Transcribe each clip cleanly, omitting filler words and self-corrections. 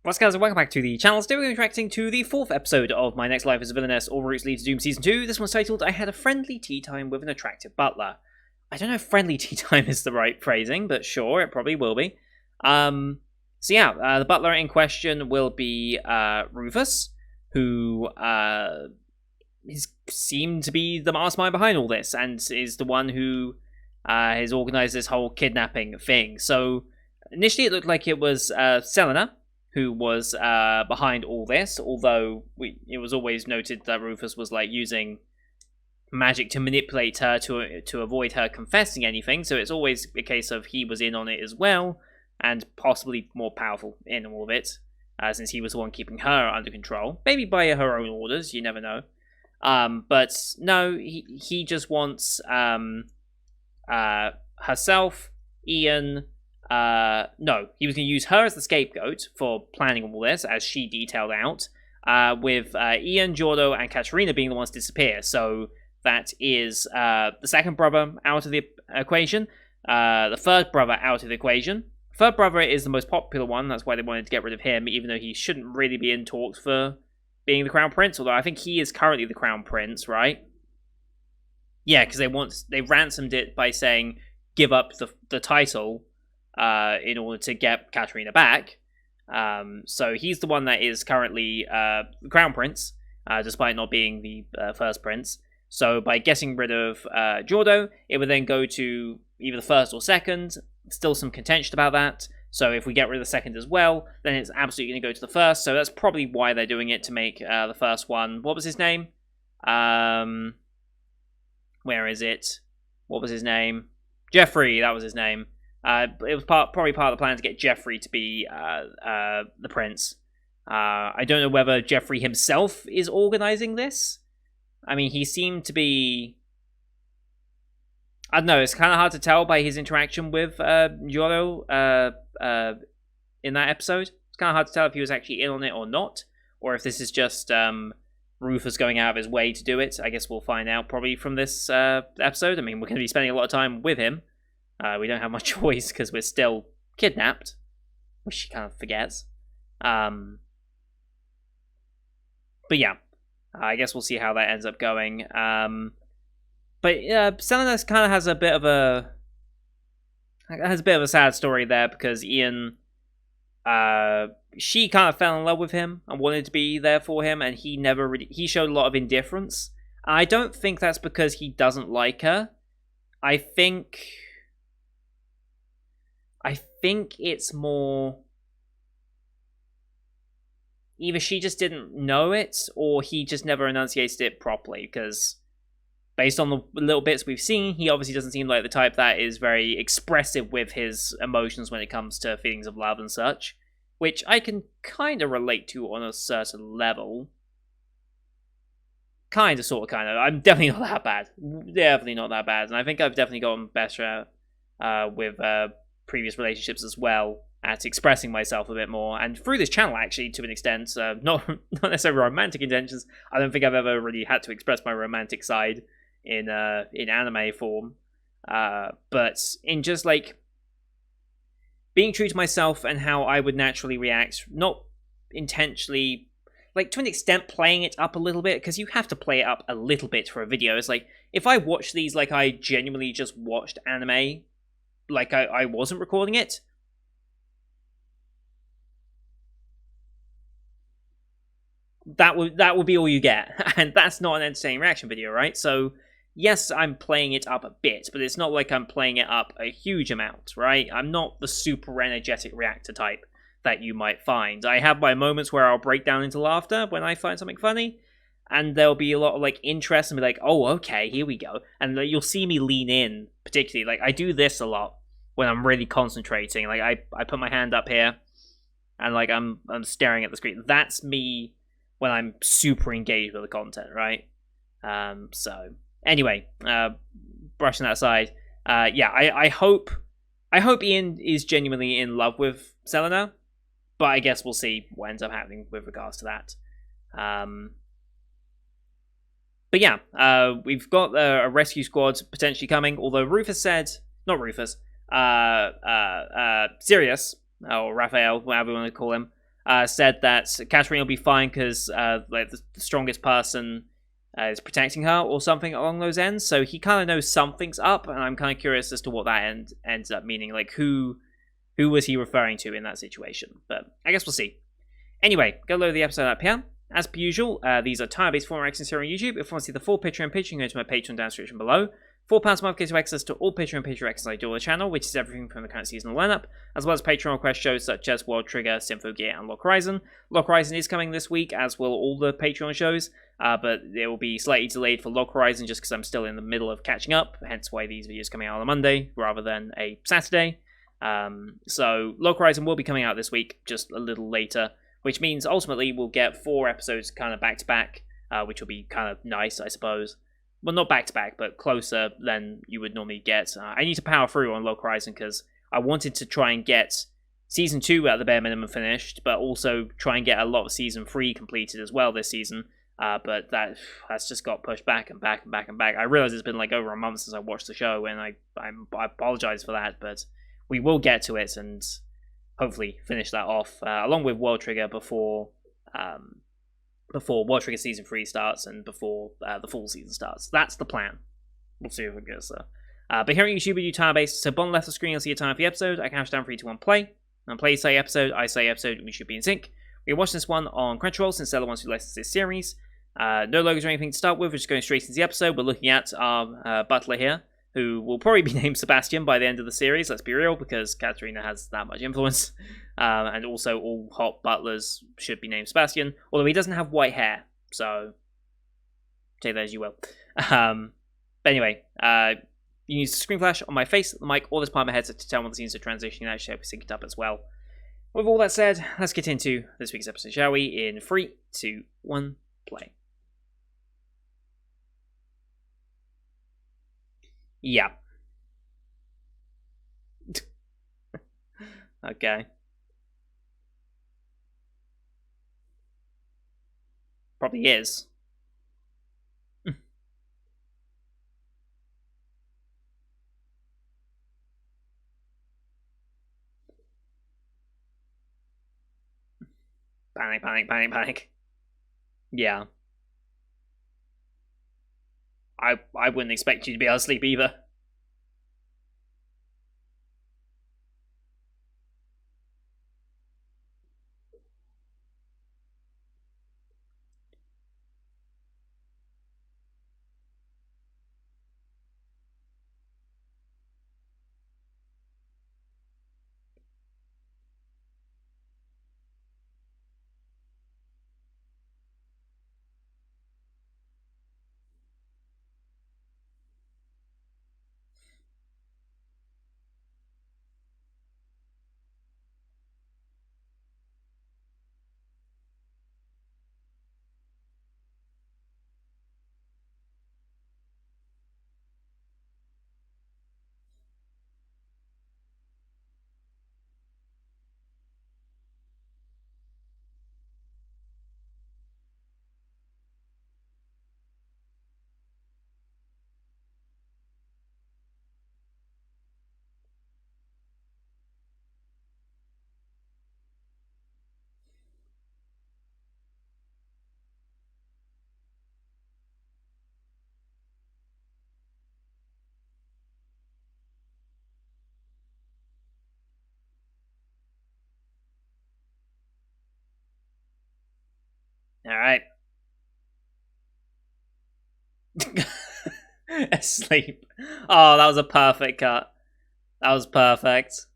What's guys, and welcome back to the channel. Today we're going to be reacting to the 4th episode of My Next Life as a Villainess, All Routes Lead to Doom Season 2. This one's titled, I Had a Friendly Tea Time with an Attractive Butler. I don't know if friendly tea time is the right phrasing, but sure, it probably will be. The butler in question will be Rufus, who seemed to be the mastermind behind all this, and is the one who has organised this whole kidnapping thing. So, initially it looked like it was Selena who was behind all this, although it was always noted that Rufus was like using magic to manipulate her to avoid her confessing anything, so it's always a case of he was in on it as well, and possibly more powerful in all of it, since he was the one keeping her under control. Maybe by her own orders, you never know. But no, he just wants herself, Ian. No, he was going to use her as the scapegoat for planning all this, as she detailed out, with Ian, Jordo, and Katerina being the ones to disappear. So that is the second brother out of the equation, the third brother out of the equation. Third brother is the most popular one, that's why they wanted to get rid of him, even though he shouldn't really be in talks for being the Crown Prince, although I think he is currently the Crown Prince, right? Yeah, because they ransomed it by saying, give up the title, in order to get Katerina back. So he's the one that is currently the Crown Prince, despite not being the first prince. So by getting rid of Jordo, it would then go to either the first or second. Still some contention about that. So if we get rid of the second as well, then it's absolutely going to go to the first. So that's probably why they're doing it, to make the first one... What was his name? Where is it? What was his name? Jeffrey, that was his name. It was probably part of the plan to get Jeffrey to be the prince. I don't know whether Jeffrey himself is organizing this. I mean, he seemed to be... I don't know, it's kind of hard to tell by his interaction with Jordo in that episode. It's kind of hard to tell if he was actually in on it or not, or if this is just Rufus going out of his way to do it. I guess we'll find out probably from this episode. I mean, we're going to be spending a lot of time with him. We don't have much choice because we're still kidnapped, which she kind of forgets. But yeah, I guess we'll see how that ends up going. But Selena kind of has a bit of a sad story there, because Ian, she kind of fell in love with him and wanted to be there for him, and he showed a lot of indifference. I don't think that's because he doesn't like her. I think it's more either she just didn't know it, or he just never enunciated it properly, because based on the little bits we've seen, he obviously doesn't seem like the type that is very expressive with his emotions when it comes to feelings of love and such, which I can kind of relate to on a certain level. Kind of, sort of, kind of. I'm definitely not that bad. Definitely not that bad. And I think I've definitely gotten better with previous relationships as well, at expressing myself a bit more, and through this channel actually, to an extent. Not necessarily romantic intentions. I don't think I've ever really had to express my romantic side in anime form, but in just like being true to myself and how I would naturally react, not intentionally, like to an extent playing it up a little bit, because you have to play it up a little bit for a video. It's like, if I watch these like I genuinely just watched anime, like I wasn't recording it, that would be all you get, and that's not an entertaining reaction video, right? So yes, I'm playing it up a bit, but it's not like I'm playing it up a huge amount, right? I'm not the super energetic reactor type that you might find. I have my moments where I'll break down into laughter when I find something funny, and there'll be a lot of like interest and be like, oh, okay, here we go. And you'll see me lean in, particularly. Like, I do this a lot when I'm really concentrating. Like, I put my hand up here, and like I'm staring at the screen. That's me when I'm super engaged with the content, right? So anyway, brushing that aside, yeah, I hope Ian is genuinely in love with Selena, but I guess we'll see what ends up happening with regards to that. But yeah, we've got a rescue squad potentially coming, although Rufus said, not Rufus, Sirius, or Raphael, whatever you want to call him, said that Katarina will be fine because like the strongest person is protecting her or something along those ends. So he kind of knows something's up, and I'm kind of curious as to what that ends up meaning. Like who was he referring to in that situation? But I guess we'll see. Anyway, go load the episode up here. As per usual, these are time-based format reactions here on YouTube. If you want to see the full picture and pitch, you can go to my Patreon down description below. £4 a month gives you access to all Patreon and Patreon reactions I do on the channel, which is everything from the current seasonal lineup, as well as Patreon request shows such as World Trigger, Symphogear, and Lock Horizon. Lock Horizon is coming this week, as will all the Patreon shows, but it will be slightly delayed for Lock Horizon just because I'm still in the middle of catching up, hence why these videos are coming out on a Monday rather than a Saturday. So Lock Horizon will be coming out this week, just a little later, which means ultimately we'll get 4 episodes kind of back-to-back, which will be kind of nice, I suppose. Well, not back-to-back, but closer than you would normally get. I need to power through on Lock Horizon because I wanted to try and get Season 2 at the bare minimum finished, but also try and get a lot of Season 3 completed as well this season. But that's just got pushed back and back and back and back. I realize it's been like over a month since I watched the show, and I apologize for that, but we will get to it and hopefully finish that off along with World Trigger before World Trigger Season 3 starts and before the full season starts. That's the plan. We'll see if it goes there. But here on YouTube, we do time-based. So bottom left of the screen, you'll see a time for the episode. I count down 3, 2, 1, play. And play say episode, I say episode, we should be in sync. We're watching this one on Crunchyroll since they're the ones who licensed this series. No logos or anything to start with, we're just going straight into the episode. We're looking at our butler here, who will probably be named Sebastian by the end of the series, let's be real, because Katarina has that much influence. And also all hot butlers should be named Sebastian, although he doesn't have white hair, so take that as you will. But anyway, you use the screen flash on my face, the mic, or this part of my headset to tell when the scenes are transitioning. That should help sync it up as well. With all that said, let's get into this week's episode, shall we? In 3, 2, 1, play. Yeah. Okay. Probably is. Panic, panic, panic, panic. Yeah. I wouldn't expect you to be able to sleep either. Alright. Asleep. Oh, that was a perfect cut. That was perfect.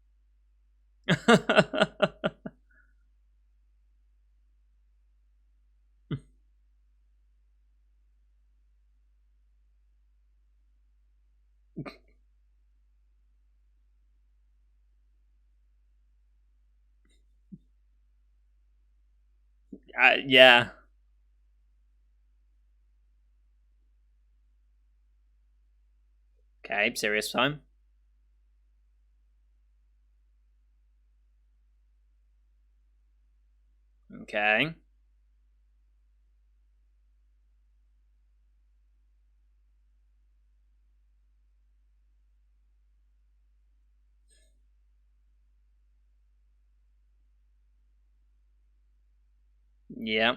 Yeah. Okay, serious time. Okay. Yeah.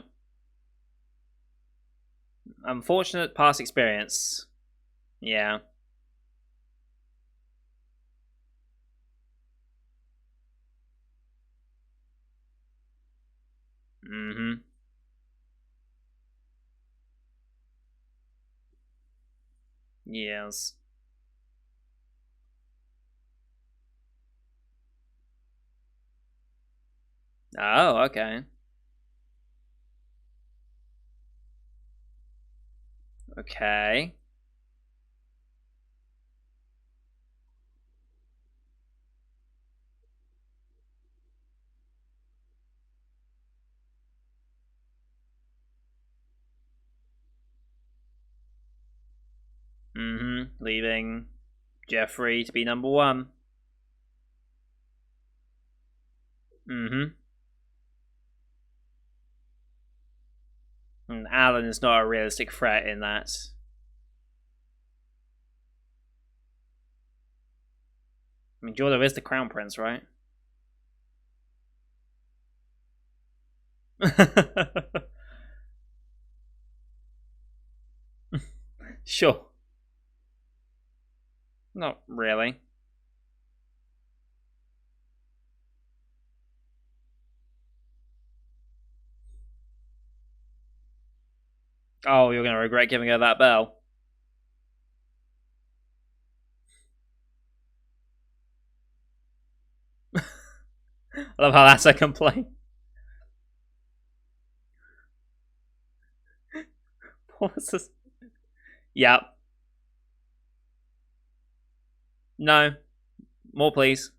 Unfortunate past experience. Yeah. Mm-hmm. Yes. Oh, okay. Okay. Mm-hmm. Leaving Jeffrey to be number one. Mm-hmm. And Alan is not a realistic threat in that. I mean, Jordo is the crown prince, right? Sure. Not really. Oh, you're gonna regret giving her that bell. I love how that's a complaint. What's this? Yep. No. More, please.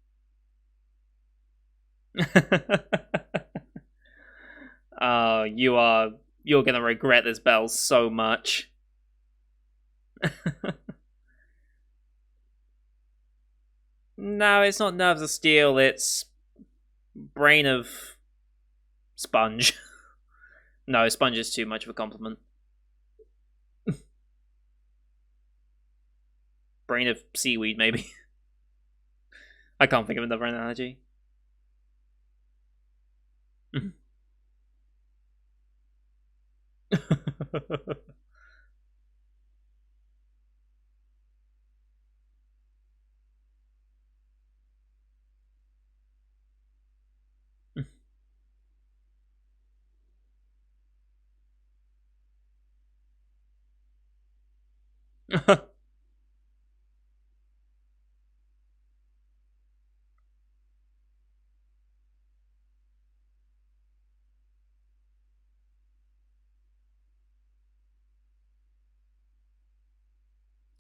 Oh, you're gonna regret this bell so much. No, it's not nerves of steel, it's brain of sponge. No, sponge is too much of a compliment. Brain of seaweed, maybe. I can't think of another analogy.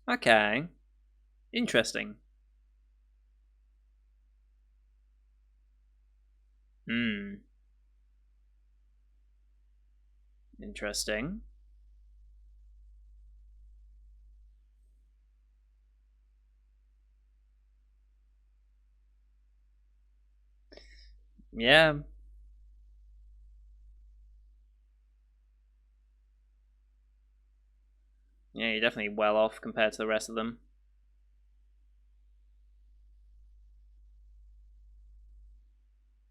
Okay. Interesting. Hmm. Interesting. Yeah. Yeah, you're definitely well off compared to the rest of them.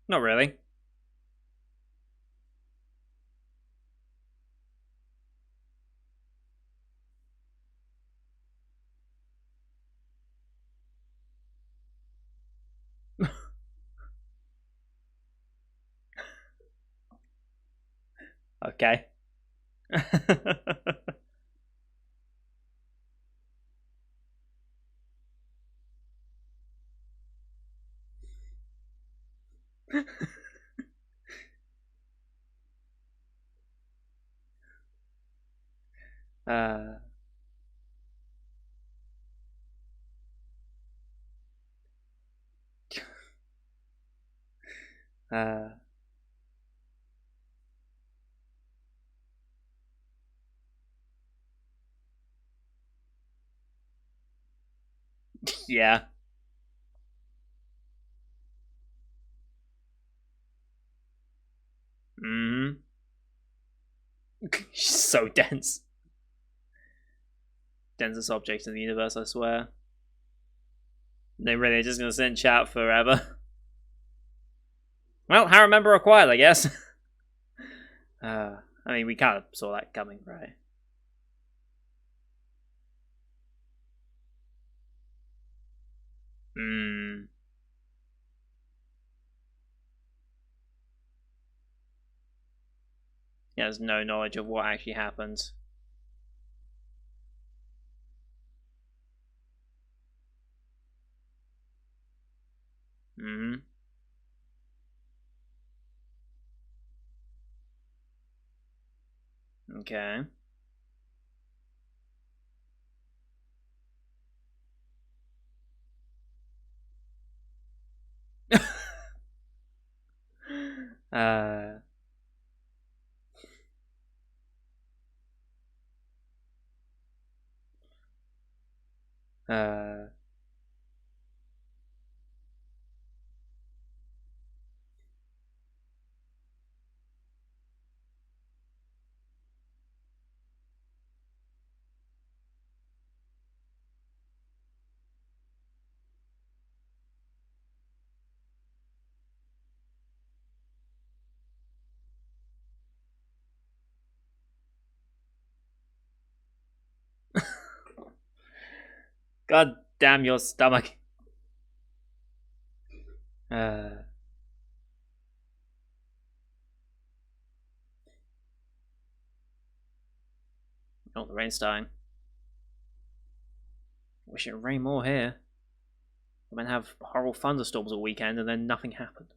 Not really. Okay. uh, uh, yeah. Mm. She's so dense. Densest object in the universe, I swear. They really are just gonna sit and chat forever. Well, how remember acquired, I guess. I mean, we kind of saw that coming, right? Hmm. He has no knowledge of what actually happened. Hmm. Okay. uh. Uh. God damn your stomach. Uh. Oh, the rain's starting. Wish it would rain more here. We might have horrible thunderstorms all weekend and then nothing happened.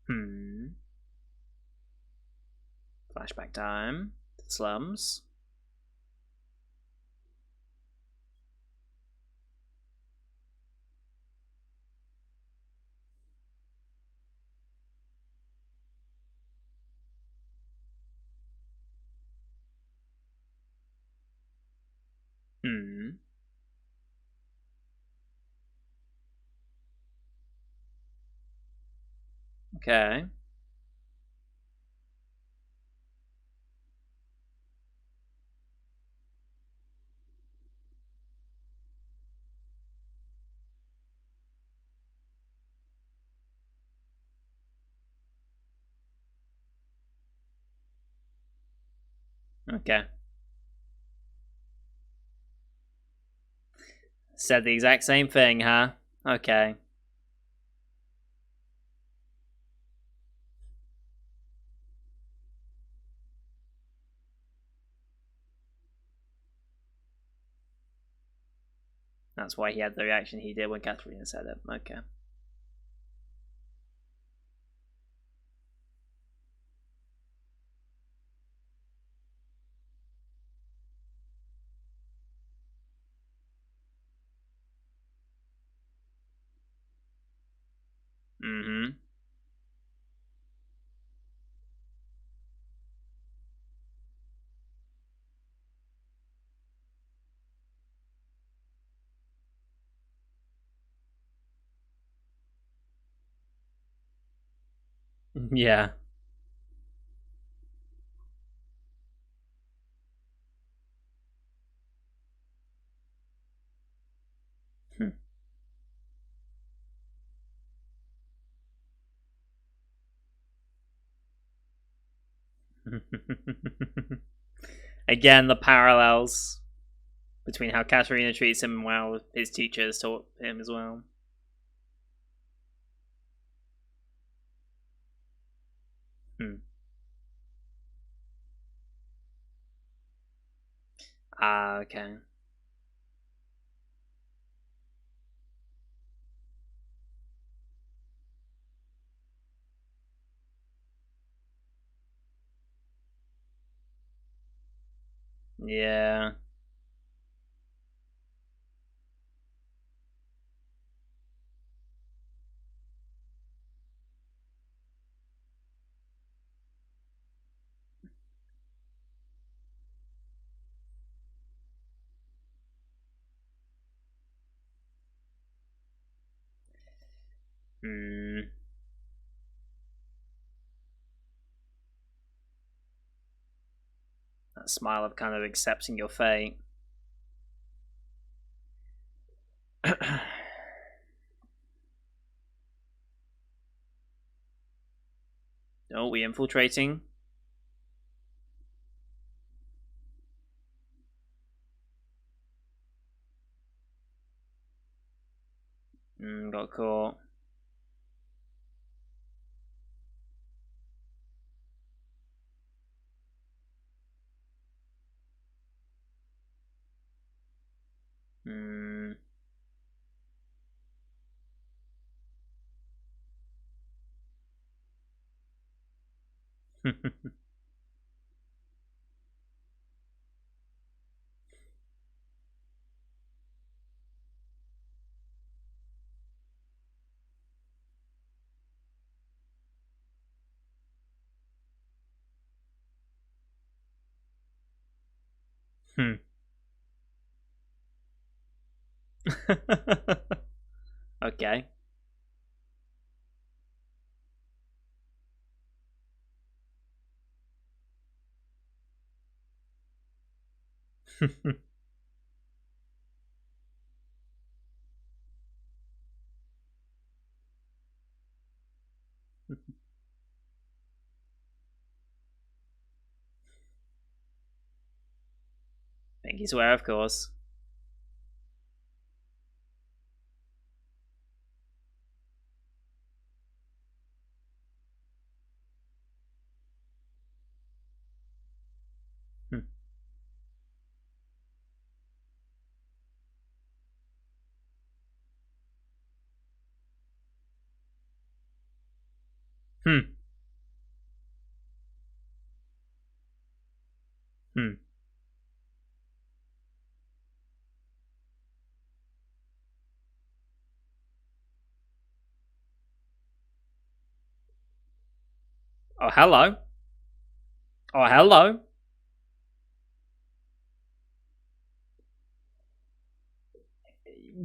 Hmm. Flashback time. Slums. Hmm. Okay. Okay. Said the exact same thing, huh? Okay. That's why he had the reaction he did when Katarina said it. Okay. Mm-hmm. Yeah. Again, the parallels between how Katarina treats him and how his teachers taught him as well. Hmm. Ah, okay. Yeah. Hmm. That smile of kind of accepting your fate. Oh, we infiltrating. Got caught. Hmm. Hmm. Okay. Think he's aware, of course. Hmm. Hmm. Hmm. Oh, hello. Oh, hello.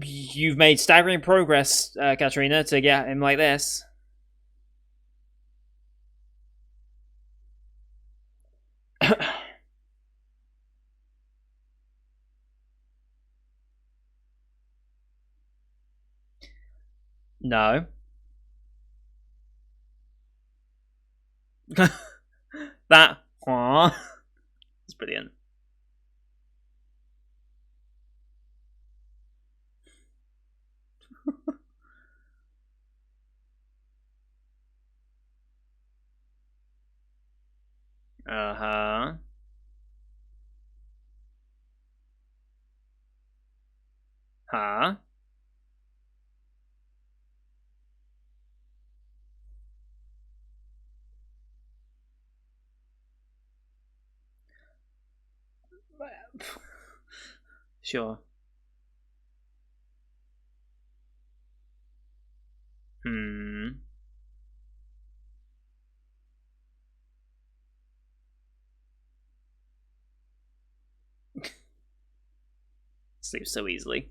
You've made staggering progress, Katarina, to get him like this. No. That. Aww. It's brilliant. Uh huh. Huh? Sure. Hmm. Sleeps so easily.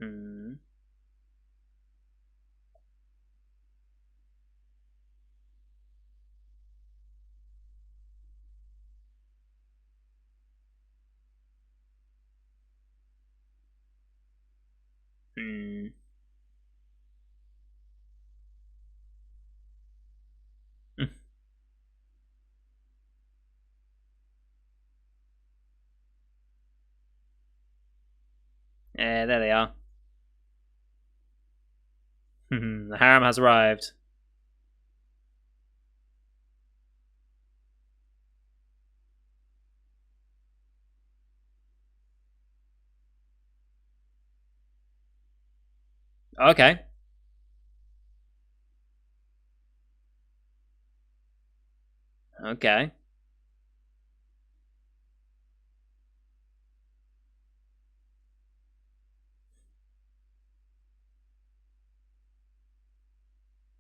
Hmm. Hmm. Yeah, there they are. The harem has arrived. Okay. Okay.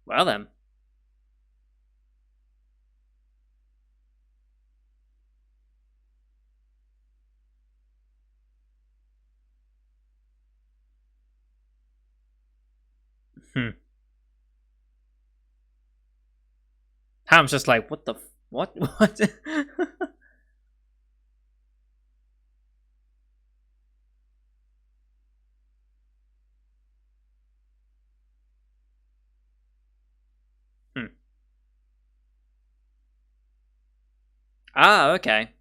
Well then. Hmm. Ham's just like, what the what? What? Hmm. Ah, okay.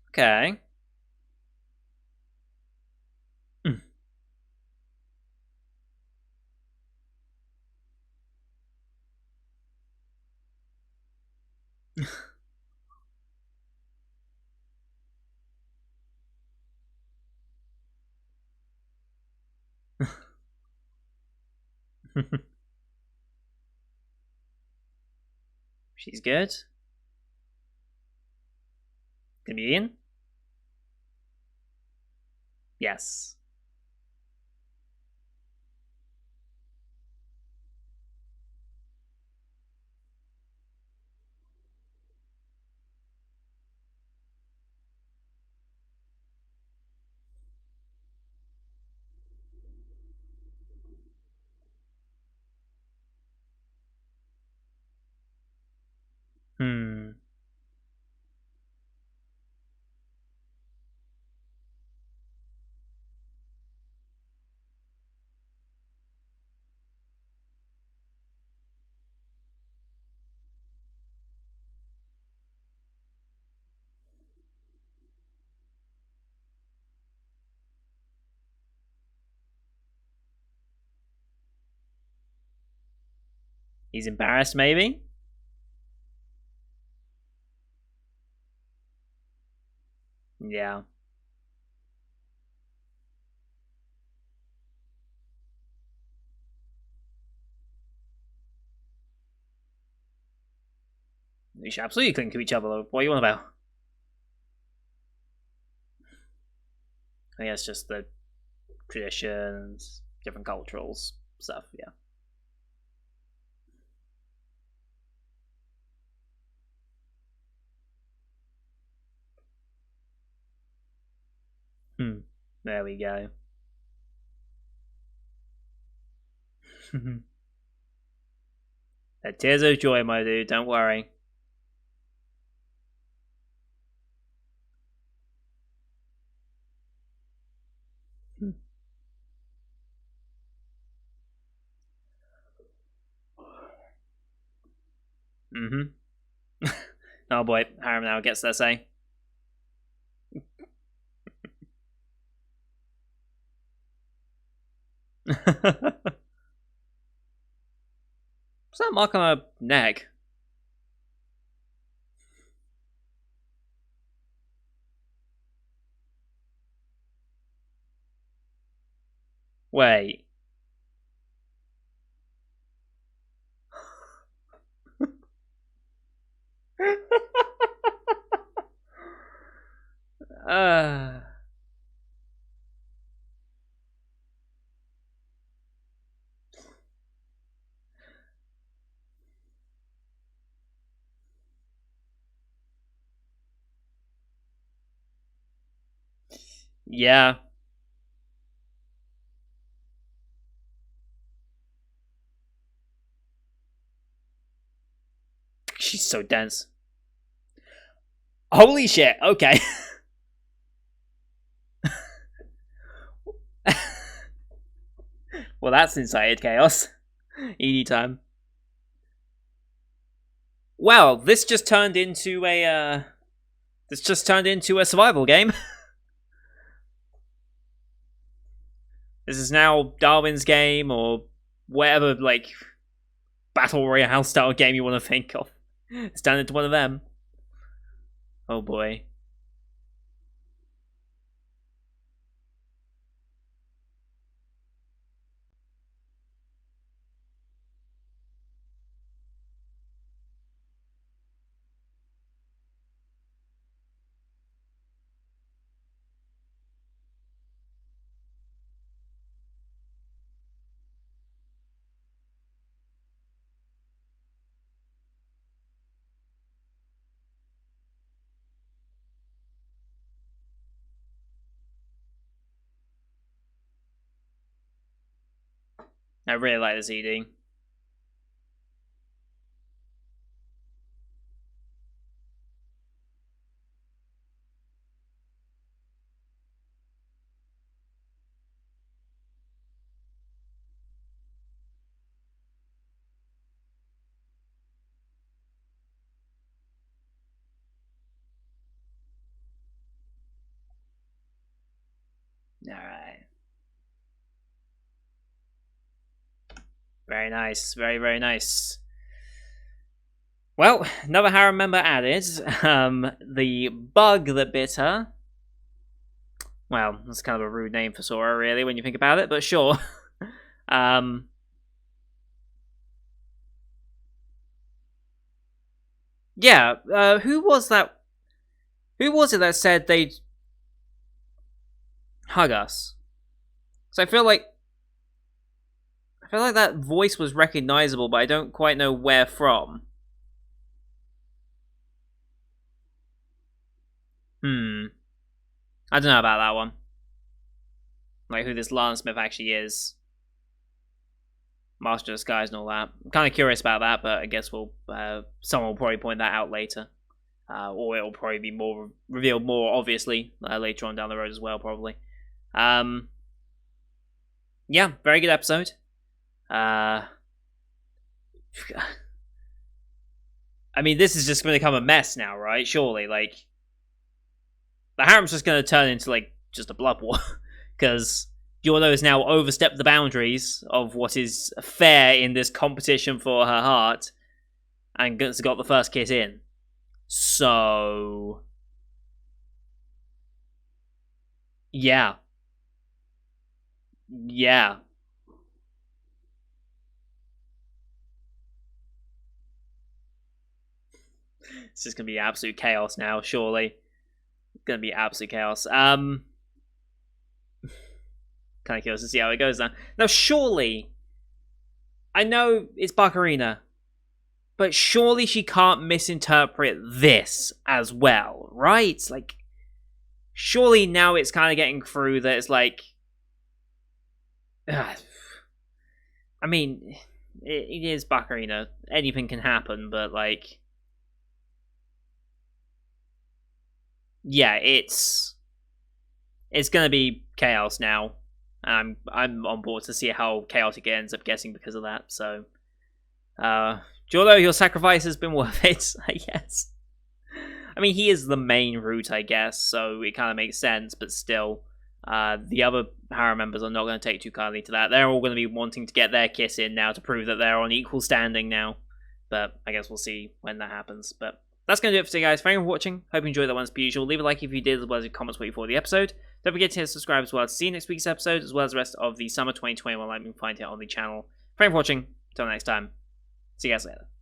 Okay. Hmm. She's good. Comedian? Yes. Hmm. He's embarrassed, maybe? Yeah. We should absolutely cling to each other. What are you on about? I guess just the traditions, different cultural stuff, yeah. Hmm. There we go. Tears of joy, my dude, don't worry. Mm-hmm. Oh boy, Harem now gets their say. What's that mark on her neck? Wait. uh, yeah, she's so dense. Holy shit, okay. Well, that's incited chaos. ED time. Well, this just turned into a survival game. This is now Darwin's game or whatever like battle royale style game you want to think of. It's turned into one of them. Oh boy. I really like this ED. Alright. Very nice. Very, very nice. Well, another harem member added. The bug that bit her. Well, that's kind of a rude name for Sora, really, when you think about it, but sure. Yeah, who was that? Who was it that said they'd hug us? So I feel like that voice was recognizable, but I don't quite know where from. I don't know about that one. Like who this Lance Smith actually is. Master of Disguise and all that. I'm kind of curious about that, but I guess someone will probably point that out later. Or it'll probably be more revealed more obviously later on down the road as well, probably. Yeah, very good episode. I mean, this is just going to become a mess now, right? Surely, like the harem's just going to turn into like just a blood war because Yordo has now overstepped the boundaries of what is fair in this competition for her heart and has got the first kiss in. So, yeah. Yeah. It's just going to be absolute chaos now, surely. It's going to be absolute chaos. Kind of curious to see how it goes now. Now, surely, I know it's Baccarina, but surely she can't misinterpret this as well, right? Like, surely now it's kind of getting through that it's like... I mean, it is Baccarina. Anything can happen, but like... Yeah, it's gonna be chaos now. I'm on board to see how chaotic it ends up getting because of that. So, Jordo, your sacrifice has been worth it, I guess. I mean, he is the main route, I guess, so it kind of makes sense. But still, the other harem members are not going to take too kindly to that. They're all going to be wanting to get their kiss in now to prove that they're on equal standing now. But I guess we'll see when that happens. But that's going to do it for today, guys. Thank you for watching. Hope you enjoyed that one as per usual. Leave a like if you did, as well as your comments what you thought of the episode. Don't forget to hit subscribe as well to see next week's episode, as well as the rest of the summer 2021 live you can find here on the channel. Thank you for watching. Until next time. See you guys later.